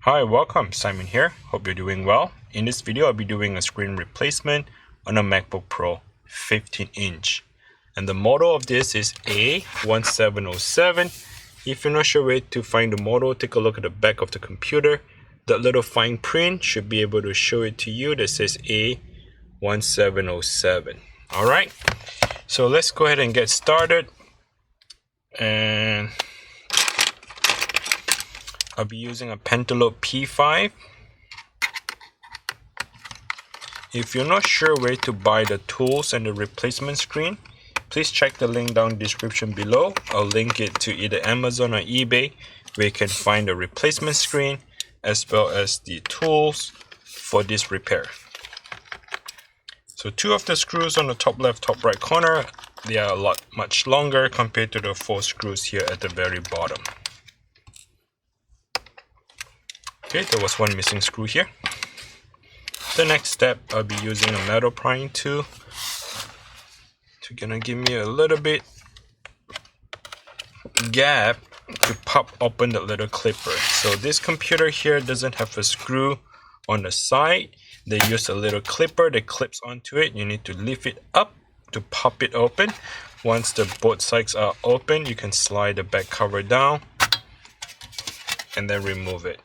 Hi, welcome. Simon here. Hope you're doing well. In this video, I'll be doing a screen replacement on a MacBook Pro 15-inch. And the model of this is A1707. If you're not sure where to find the model, take a look at the back of the computer. That little fine print should be able to show it to you that says A1707. Alright, so let's go ahead and get started. And I'll be using a Pentalope P5. If you're not sure where to buy the tools and the replacement screen, please check the link down in the description below. I'll link it to either Amazon or eBay, where you can find the replacement screen as well as the tools for this repair. So 2 of the screws on the top left, top right corner, they are much longer compared to the 4 screws here at the very bottom. Okay, there was one missing screw here. The next step, I'll be using a metal prying tool to gonna give me a little bit gap to pop open the little clipper. So this computer here doesn't have a screw on the side. They use a little clipper that clips onto it. You need to lift it up to pop it open. Once the both sides are open, you can slide the back cover down and then remove it.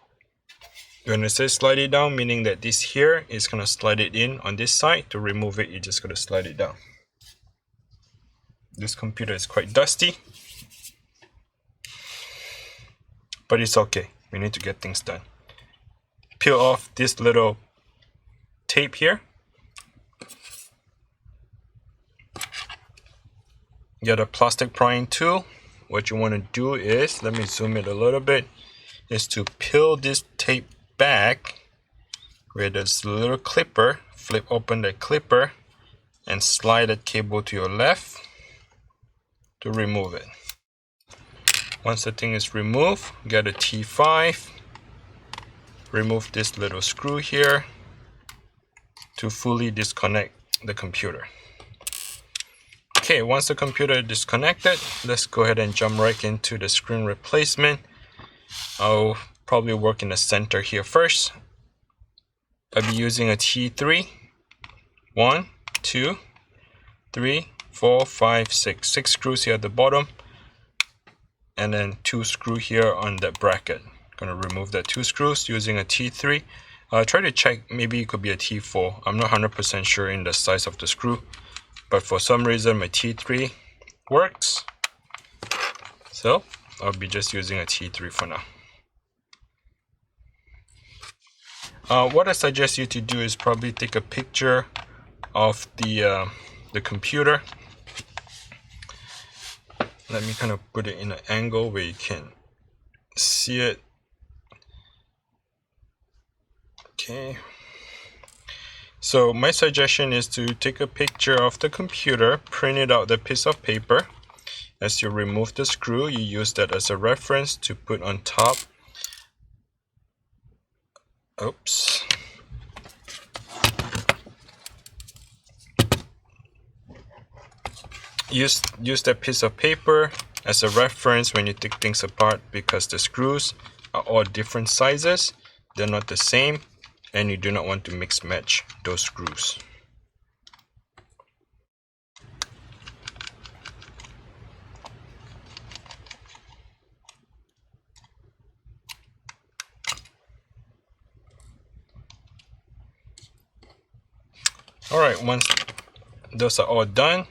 When it says slide it down, meaning that this here is going to slide it in on this side. To remove it, you're just going to slide it down. This computer is quite dusty, but it's okay. We need to get things done. Peel off this little tape here. Get a plastic prying tool. What you want to do is, let me zoom it a little bit, is to peel this tape back where there's a little clipper. Flip open the clipper and slide that cable to your left to remove it. Once the thing is removed, get a T5, remove this little screw here to fully disconnect the computer. Okay, once the computer is disconnected, let's go ahead and jump right into the screen replacement. I'll probably work in the center here first. I'll be using a T3. 1, 2, 3, 4, 5, 6. 6 screws here at the bottom. And then 2 screws here on that bracket. Gonna remove that 2 screws using a T3. Try to check, maybe it could be a T4. I'm not 100% sure in the size of the screw. But for some reason my T3 works. So I'll be just using a T3 for now. What I suggest you to do is probably take a picture of the computer. Let me kind of put it in an angle where you can see it. Okay. So my suggestion is to take a picture of the computer, print it out the piece of paper. As you remove the screw, you use that as a reference to put on top. Oops. Use that piece of paper as a reference when you take things apart, because the screws are all different sizes. They're not the same, and you do not want to mix match those screws. Alright, once those are all done,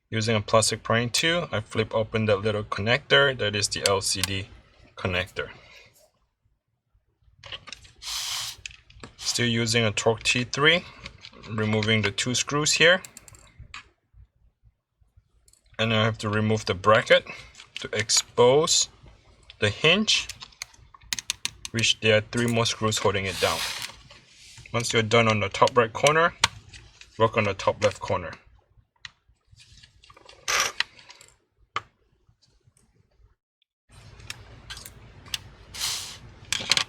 using a plastic prying tool, I flip open that little connector. That is the LCD connector. Still using a Torque T3, removing the 2 screws here. And I have to remove the bracket to expose the hinge, which there are 3 more screws holding it down. Once you're done on the top right corner, work on the top left corner.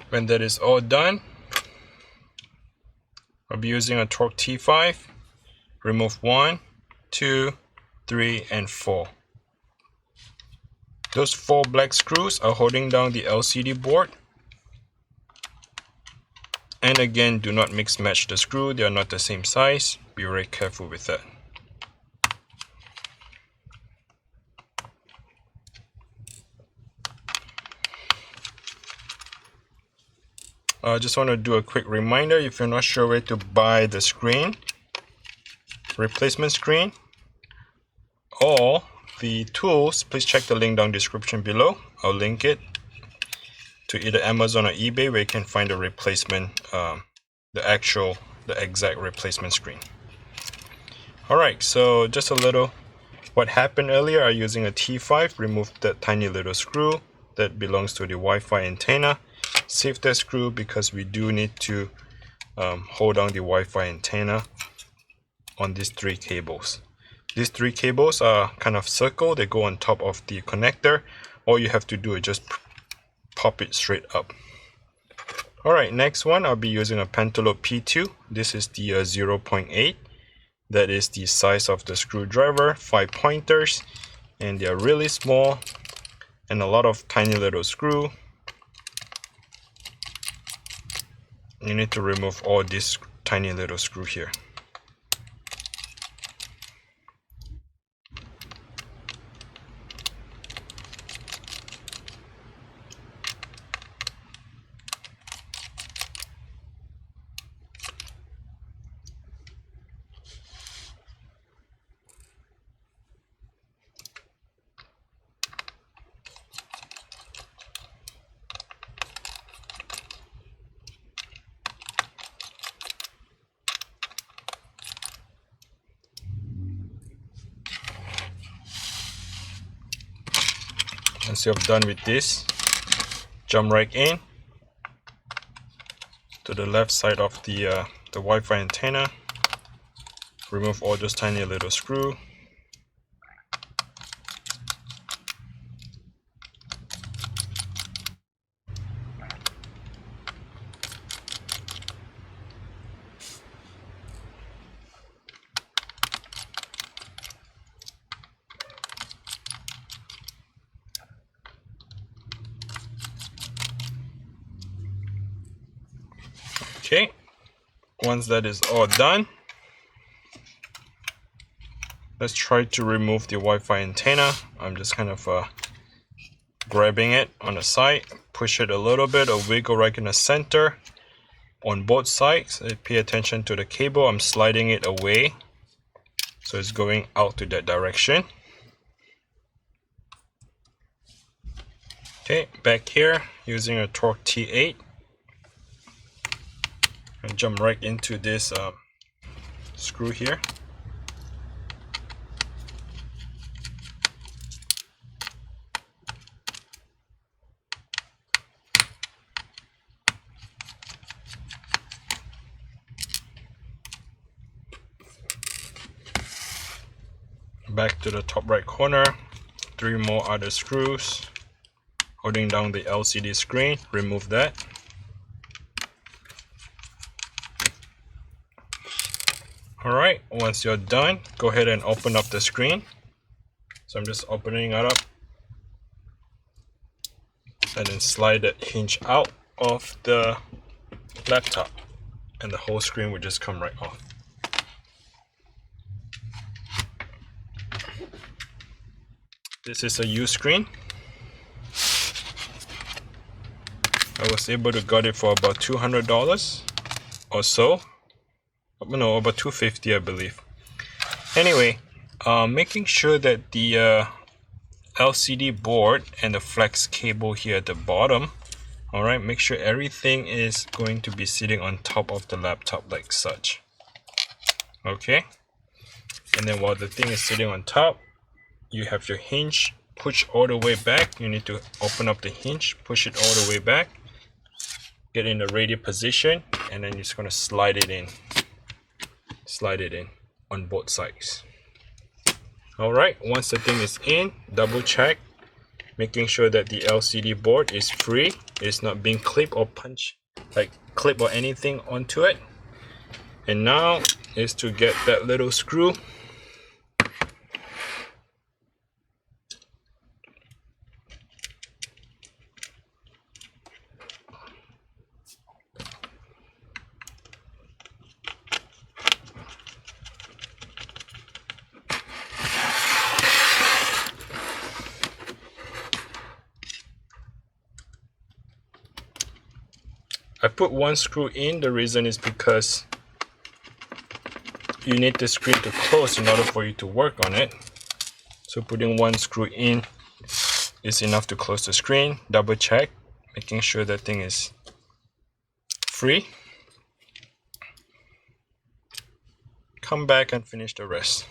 When that is all done, I'll be using a Torque T5. Remove 1, 2, 3, and 4. Those 4 black screws are holding down the LCD board. And again, do not mix match the screw, they are not the same size. Be very careful with that. I just want to do a quick reminder, if you're not sure where to buy the screen, replacement screen, or the tools, please check the link down description below. I'll link it to either Amazon or eBay where you can find the replacement, the exact replacement screen. Alright, so just a little what happened earlier. I'm using a T5, removed that tiny little screw that belongs to the Wi-Fi antenna. Save that screw because we do need to hold down the Wi-Fi antenna on these 3 cables. These 3 cables are kind of circle, they go on top of the connector. All you have to do is just pop it straight up. Alright, next one, I'll be using a Pentalope P2. This is the 0.8. That is the size of the screwdriver, 5 pointers, and they are really small and a lot of tiny little screw. You need to remove all this tiny little screw here. Once you're done with this, jump right in to the left side of the Wi-Fi antenna. Remove all those tiny little screw. Okay, once that is all done, let's try to remove the Wi-Fi antenna. I'm just kind of grabbing it on the side, push it a little bit, a wiggle right in the center on both sides. Pay attention to the cable. I'm sliding it away so it's going out to that direction. Okay, back here using a Torque T8, and jump right into this screw here. Back to the top right corner, 3 more other screws holding down the LCD screen. Remove that. Alright, once you're done, go ahead and open up the screen. So I'm just opening it up and then slide that hinge out of the laptop and the whole screen will just come right off. This is a used screen. I was able to get it for about $200 or so. No, about $250 I believe. Anyway, making sure that the LCD board and the flex cable here at the bottom, alright, make sure everything is going to be sitting on top of the laptop like such. Okay, and then while the thing is sitting on top, you have your hinge, push all the way back. You need to open up the hinge, push it all the way back, get in the radial position, and then you're just going to slide it in on both sides. Alright, once the thing is in, double check, making sure that the LCD board is free, it's not being clipped or punched, like clip or anything onto it. And now is to get that little screw. I put one screw in. The reason is because you need the screen to close in order for you to work on it. So putting one screw in is enough to close the screen. Double check, making sure that thing is free. Come back and finish the rest.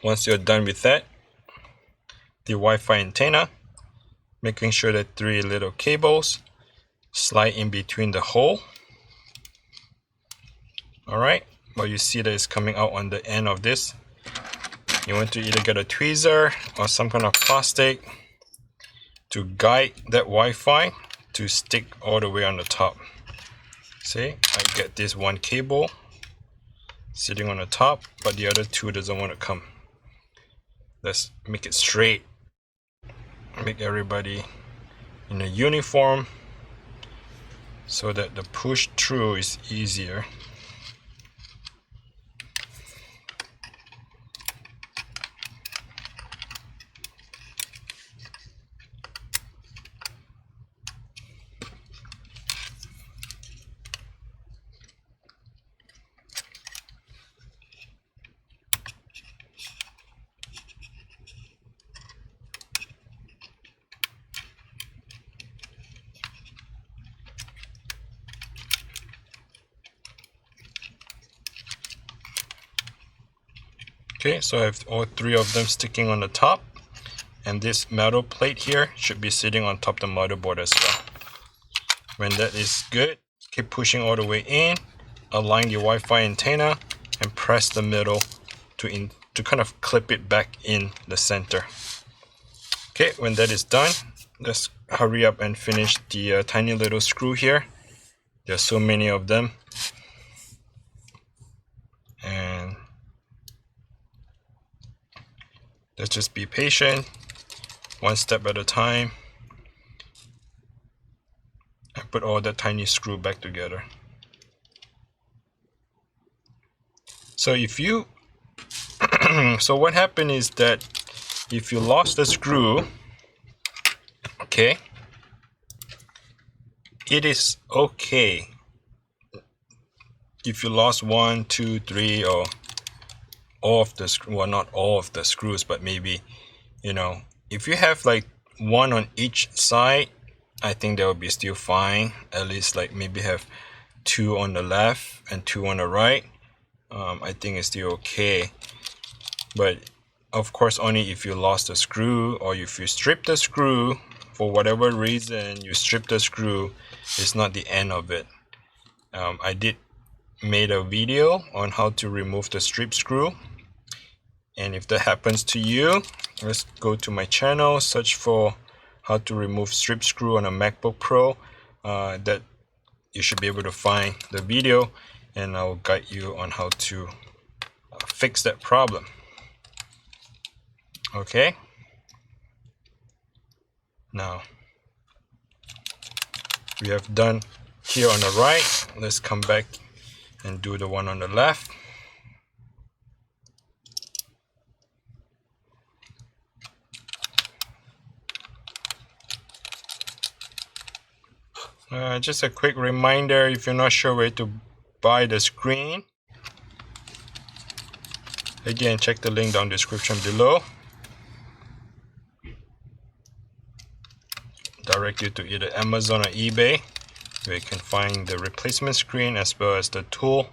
Once you're done with that, the Wi-Fi antenna, making sure that 3 little cables slide in between the hole. Alright, but you see that it's coming out on the end of this. You want to either get a tweezer or some kind of plastic to guide that Wi-Fi to stick all the way on the top. See, I get this one cable sitting on the top, but the other 2 doesn't want to come. Let's make it straight. Make everybody in a uniform so that the push through is easier. Okay, so I have all 3 of them sticking on the top, and this metal plate here should be sitting on top of the motherboard as well. When that is good, keep pushing all the way in, align the Wi-Fi antenna, and press the middle to kind of clip it back in the center. Okay, when that is done, let's hurry up and finish the tiny little screw here. There's so many of them. And let's just be patient, one step at a time, and put all that tiny screw back together. So if you, so what happened is that if you lost the screw, okay, it is okay if you lost 1, 2, 3, or all of the well, not all of the screws, but maybe, you know, if you have like 1 on each side, I think that would be still fine. At least like maybe have 2 on the left and 2 on the right. I think it's still okay. But of course, only if you lost the screw, or if you strip the screw for whatever reason, you strip the screw, it's not the end of it. I did made a video on how to remove the strip screw, and if that happens to you, let's go to my channel, search for how to remove strip screw on a MacBook Pro. That you should be able to find the video, and I'll guide you on how to fix that problem. Okay, now we have done here on the right. Let's come back and do the one on the left. Just a quick reminder, if you're not sure where to buy the screen, again, check the link down in the description below. Direct you to either Amazon or eBay, where you can find the replacement screen as well as the tool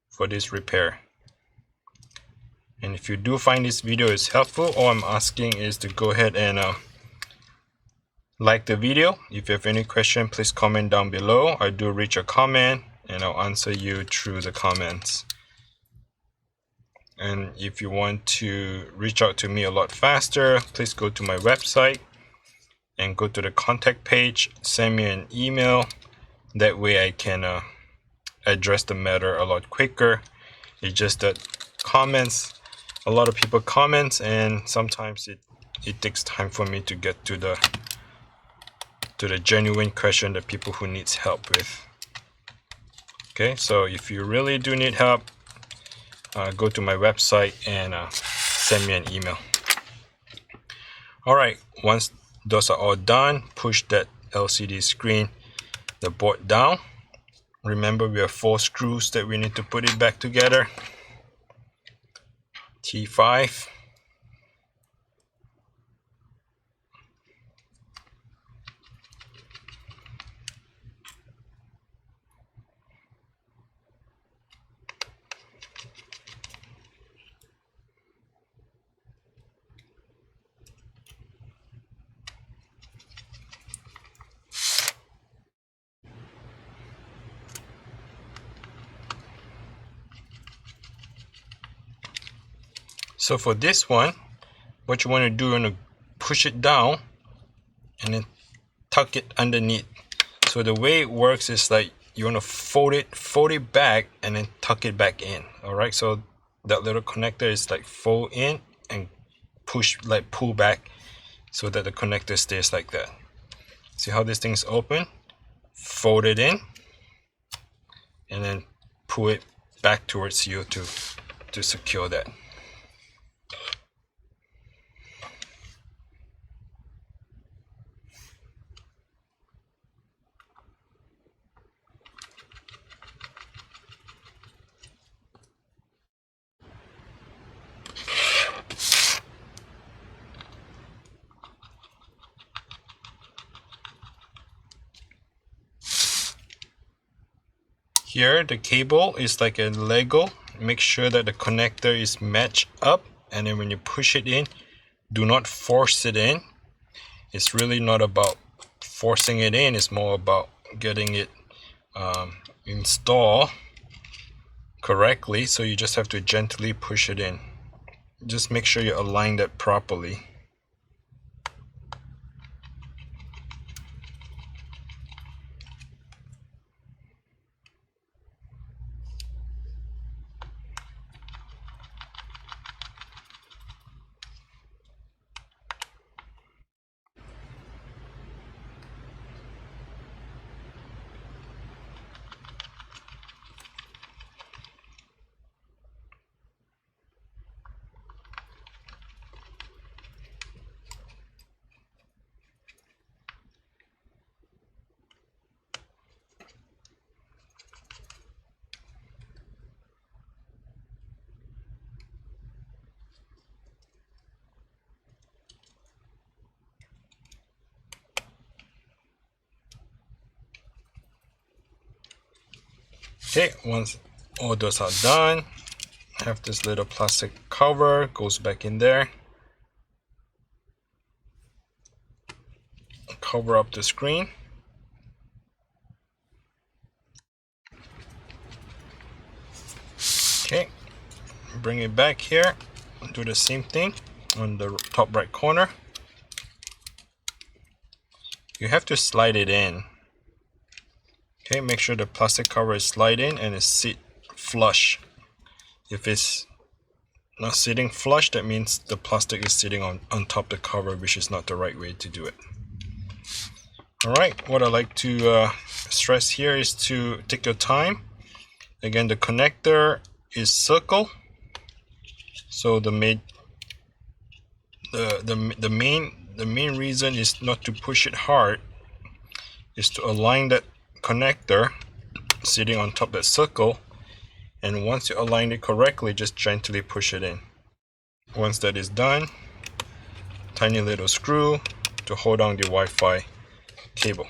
for this repair. And if you do find this video is helpful, all I'm asking is to go ahead and like the video. If you have any question, please comment down below. I do read your comment and I'll answer you through the comments. And if you want to reach out to me a lot faster, please go to my website and go to the contact page, send me an email. That way I can address the matter a lot quicker. It's just that comments, a lot of people comment, and sometimes it takes time for me to get to the to the genuine question that people who needs help with. Okay, so if you really do need help, go to my website and send me an email. Alright, once those are all done, push that LCD screen, the board down. Remember, we have 4 screws that we need to put it back together. T5. So for this one, what you want to do, you want to push it down and then tuck it underneath. So the way it works is like you want to fold it back and then tuck it back in. All right, so that little connector is like fold in and push, like pull back, so that the connector stays like that. See how this thing is open? Fold it in and then pull it back towards you to secure that. Here the cable is like a Lego. Make sure that the connector is matched up, and then when you push it in, do not force it in. It's really not about forcing it in, it's more about getting it installed correctly. So you just have to gently push it in. Just make sure you align that properly. Okay, once all those are done, I have this little plastic cover, goes back in there. Cover up the screen. Okay, bring it back here, do the same thing on the top right corner. You have to slide it in. Okay, make sure the plastic cover is slide in and it sit flush. If it's not sitting flush, that means the plastic is sitting on top of the cover, which is not the right way to do it. Alright, what I like to stress here is to take your time. Again, the connector is circle, so the main reason is not to push it hard, is to align that connector sitting on top of that circle, and once you align it correctly, just gently push it in. Once that is done, tiny little screw to hold on the Wi-Fi cable.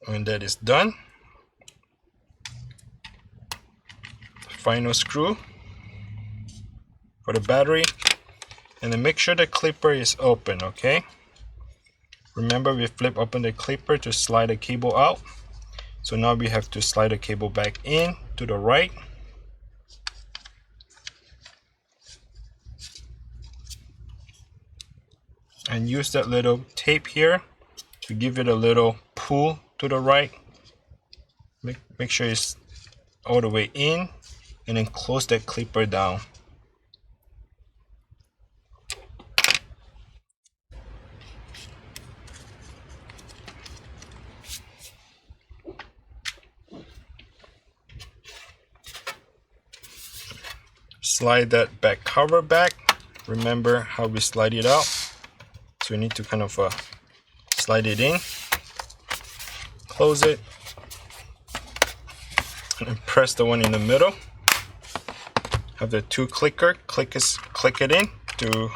When that is done, final screw for the battery, and then make sure the clipper is open. Okay, remember we flip open the clipper to slide the cable out. So now we have to slide the cable back in to the right. And use that little tape here to give it a little pull to the right. Make sure it's all the way in, and then close that clipper down. slide that back cover back. Remember how we slide it out? So we need to kind of slide it in, close it, and press the one in the middle. Have the two clicker, click it in to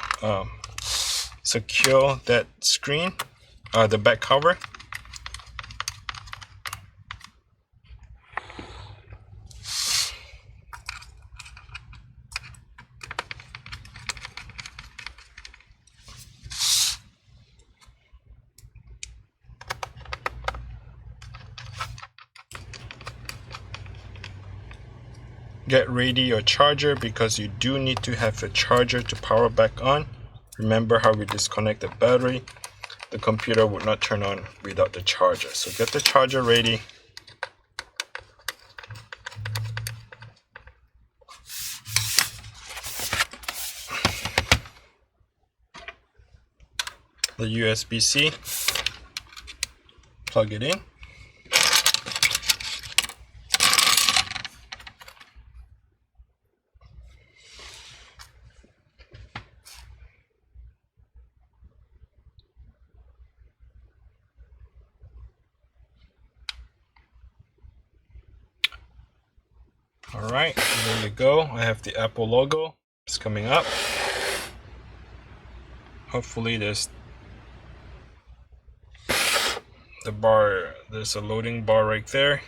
secure that screen, the back cover. Get ready your charger, because you do need to have a charger to power back on. Remember how we disconnect the battery? The computer would not turn on without the charger. So get the charger ready. The USB-C, plug it in. Alright, there you go. I have the Apple logo. It's coming up. Hopefully there's the bar, there's a loading bar right there.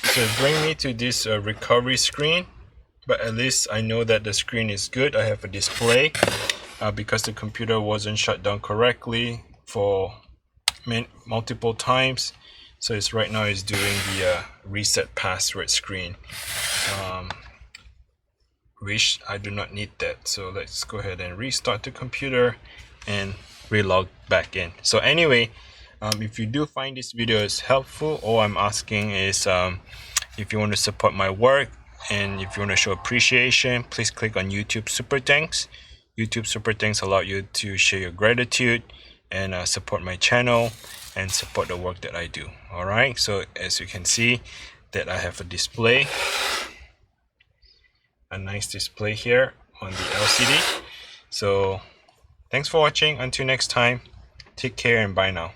So bring me to this recovery screen. But at least I know that the screen is good. I have a display because the computer wasn't shut down correctly for multiple times. So it's right now it's doing the reset password screen, which I do not need that. So let's go ahead and restart the computer and relog back in. So anyway, if you do find this video is helpful, all I'm asking is if you want to support my work, and if you want to show appreciation, please click on YouTube Super Thanks. YouTube Super Thanks allow you to share your gratitude and support my channel and support the work that I do. Alright, so as you can see that I have a display, a nice display here on the LCD. So thanks for watching. Until next time, take care and bye now.